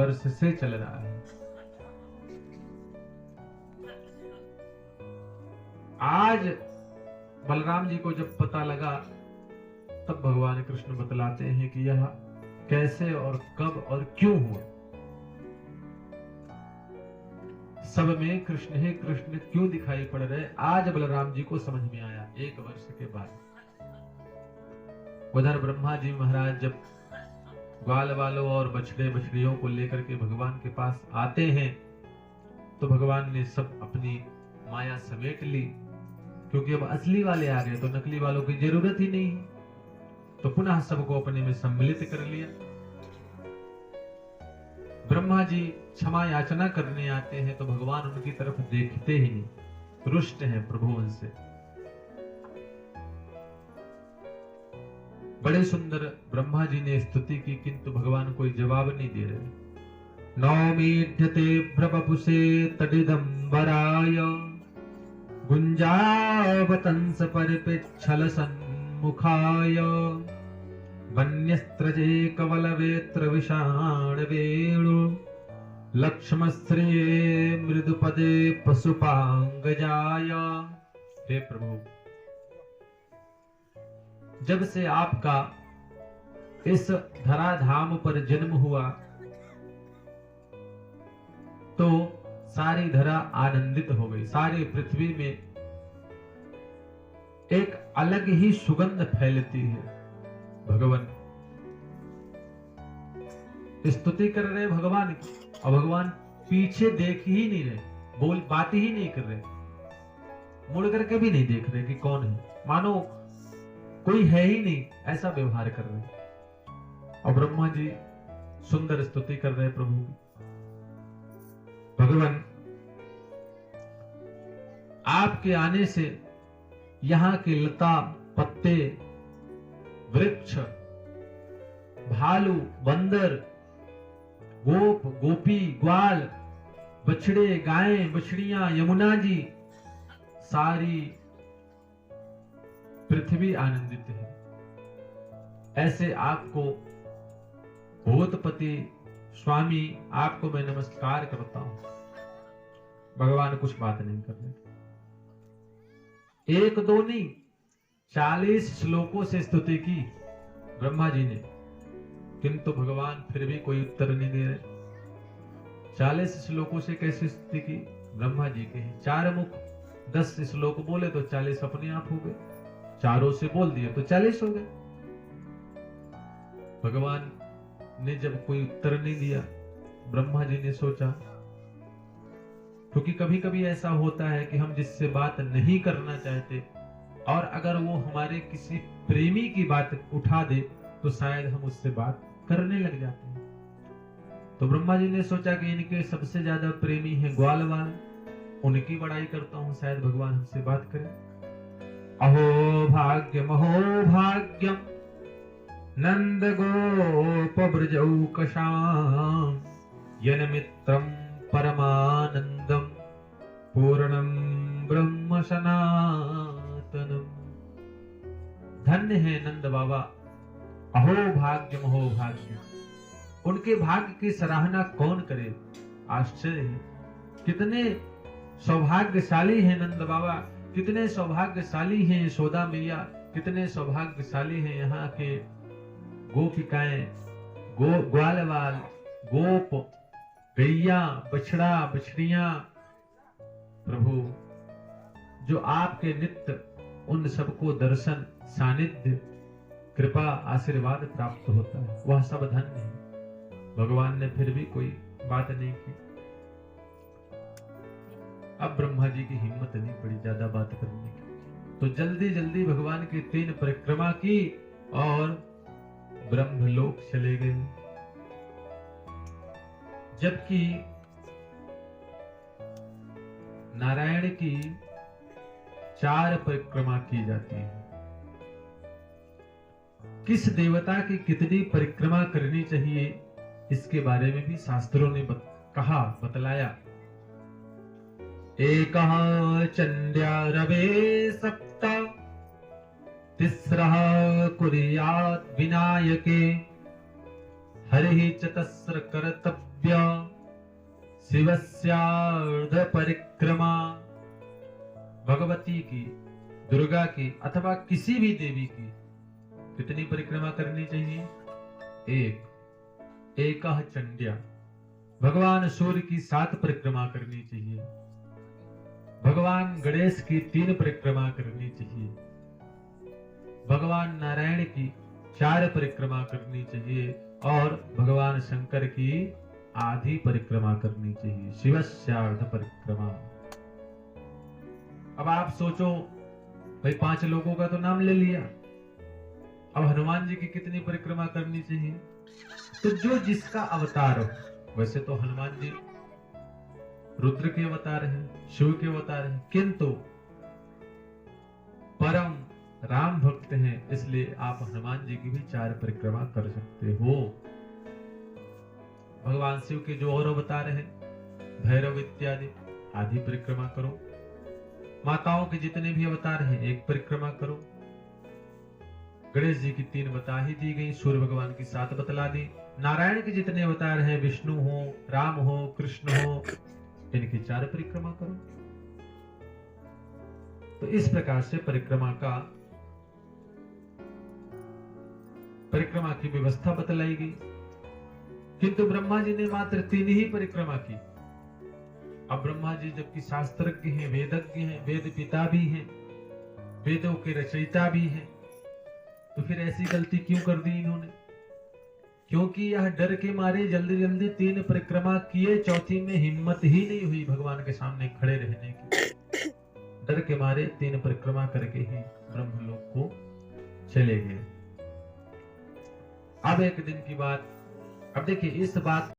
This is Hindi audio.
वर्ष से चल रहा है। आज बलराम जी को जब पता लगा तब भगवान कृष्ण बतलाते हैं कि यह कैसे और कब और क्यों हुआ। सब में कृष्ण ही कृष्ण क्यों दिखाई पड़ रहे, आज बलराम जी को समझ में आया 1 वर्ष के बाद। उधर ब्रह्मा जी महाराज जब ग्वाल वालों और बछड़े बछड़ियों को लेकर के भगवान के पास आते हैं तो भगवान ने सब अपनी माया समेट ली, क्योंकि अब असली वाले आ गए तो नकली वालों की जरूरत ही नहीं, तो पुनः सबको अपने में सम्मिलित कर लिया। ब्रह्मा जी क्षमा याचना करने आते हैं तो भगवान उनकी तरफ देखते ही नहीं, रुष्ट हैं प्रभु उनसे। बड़े सुंदर ब्रह्मा जी ने स्तुति की, किंतु भगवान कोई जवाब नहीं दे रहे। नौमीढ्यते भ्रवपुषे तडिदंबराय गुंजावतंस परिपिच्छल सन्मुखाय वन्यस्त्रजे कवलवेत्र विषाण वेणु लक्ष्मश्रिये मृदुपदे पशुपांगजाय। हे प्रभु, जब से आपका इस धराधाम पर जन्म हुआ तो सारी धरा आनंदित हो गई। सारी पृथ्वी में एक अलग ही सुगंध फैलती है। भगवान स्तुति कर रहे भगवान की, और भगवान पीछे देख ही नहीं रहे, बात ही नहीं कर रहे, मुड़ करके भी नहीं देख रहे कि कौन है, मानो कोई है ही नहीं, ऐसा व्यवहार कर रहे। और ब्रह्मा जी सुंदर स्तुति कर रहे प्रभु की। भगवान, आपके आने से यहाँ के लता पत्ते वृक्ष भालू बंदर गोप गोपी ग्वाल बछड़े गायें बछड़ियां यमुना जी सारी पृथ्वी आनंदित है। ऐसे आपको भूतपति स्वामी, आपको मैं नमस्कार करता हूं। भगवान कुछ बात नहीं कर रहे। 1 2 नहीं 40 श्लोकों से स्तुति की ब्रह्मा जी ने, किंतु भगवान फिर भी कोई उत्तर नहीं दे रहे। 40 श्लोकों से कैसे स्तुति की? ब्रह्मा जी के 4 मुख, 10 श्लोक बोले तो 40 अपने आप हो गए, चारों से बोल दिए तो 40 हो गए। भगवान ने जब कोई उत्तर नहीं दिया, ब्रह्मा जी ने सोचा, क्योंकि कभी कभी ऐसा होता है कि हम जिससे बात नहीं करना चाहते और अगर वो हमारे किसी प्रेमी की बात उठा दे तो शायद हम उससे बात करने लग जाते हैं। तो ब्रह्मा जी ने सोचा कि इनके सबसे ज्यादा प्रेमी है ग्वाल वाल, उनकी बड़ाई करता हूं, शायद भगवान हमसे बात करें। अहो भाग्यम नंद गोप ब्रजौकशाम यन मित्रम परमानंदम पूर्णम ब्रह्म सनातनम। धन्य है नंद बाबा, अहो भाग्यम हो भाग्य। उनके भाग्य की सराहना कौन करे? आश्चर्य है, कितने सौभाग्यशाली हैं नंद बाबा, कितने सौभाग्यशाली हैं यशोदा मैया, कितने सौभाग्यशाली हैं यहाँ के गोपिकाएं, ग्वालवाल, गोप, गैया, बछड़ा, बछड़ियां। प्रभु, जो आपके नित्य उन सबको दर्शन, सानिध्य, कृपा, आशीर्वाद प्राप्त होता है, वह सब धन्य है। भगवान ने फिर भी कोई बात नहीं की। अब ब्रह्मा जी की हिम्मत नहीं पड़ी ज्यादा बात करने की, तो जल्दी जल्दी भगवान की 3 परिक्रमा की और ब्रह्मलोक चले गए। जबकि नारायण की 4 परिक्रमा की जाती है। किस देवता की कितनी परिक्रमा करनी चाहिए इसके बारे में भी शास्त्रों ने बतलाया। एकः चंद्या रवे सप्त तिस्रः कुर्यात् विनायके हरिः चतस्र कर्तव्य अद्य शिवस्यार्ध परिक्रमा, भगवती की, दुर्गा की अथवा किसी भी देवी की कितनी परिक्रमा करनी चाहिए? एकः चंड्या। भगवान सूर्य की 7 परिक्रमा करनी चाहिए। भगवान गणेश की 3 परिक्रमा करनी चाहिए। भगवान नारायण की 4 परिक्रमा करनी चाहिए और भगवान शंकर की आधी परिक्रमा करनी चाहिए, शिवस्यार्ध परिक्रमा। अब आप सोचो भाई 5 लोगों का तो नाम ले लिया, अब हनुमान जी की कितनी परिक्रमा करनी चाहिए? तो जो जिसका अवतार हो, वैसे तो हनुमान जी रुद्र के अवतार हैं, शिव के अवतार हैं, किंतु परम राम भक्त हैं, इसलिए आप हनुमान जी की भी 4 परिक्रमा कर सकते हो। भगवान शिव के जो और अवतार हैं, भैरव इत्यादि, आधी परिक्रमा करो। माताओं के जितने भी अवतार हैं, 1 परिक्रमा करो। गणेश जी की 3 बता ही दी गई, सूर्य भगवान की 7 बतला दी। नारायण के जितने अवतार हैं, विष्णु हो, राम हो, कृष्ण हो, इनकी 4 परिक्रमा करो। तो इस प्रकार से परिक्रमा की व्यवस्था बतलाई गई। किंतु ब्रह्मा जी ने मात्र 3 ही परिक्रमा की। अब ब्रह्मा जी जबकि शास्त्रज्ञ हैं, वेदज्ञ हैं, वेद पिता भी हैं, वेदों के रचयिता भी हैं, तो फिर ऐसी गलती क्यों कर दी इन्होंने? क्योंकि यह डर के मारे जल्दी जल्दी 3 परिक्रमा किए, चौथी में हिम्मत ही नहीं हुई भगवान के सामने खड़े रहने की। डर के मारे 3 परिक्रमा करके ही ब्रह्मलोक को चले गए। अब एक दिन की बात, अब देखिए इस बात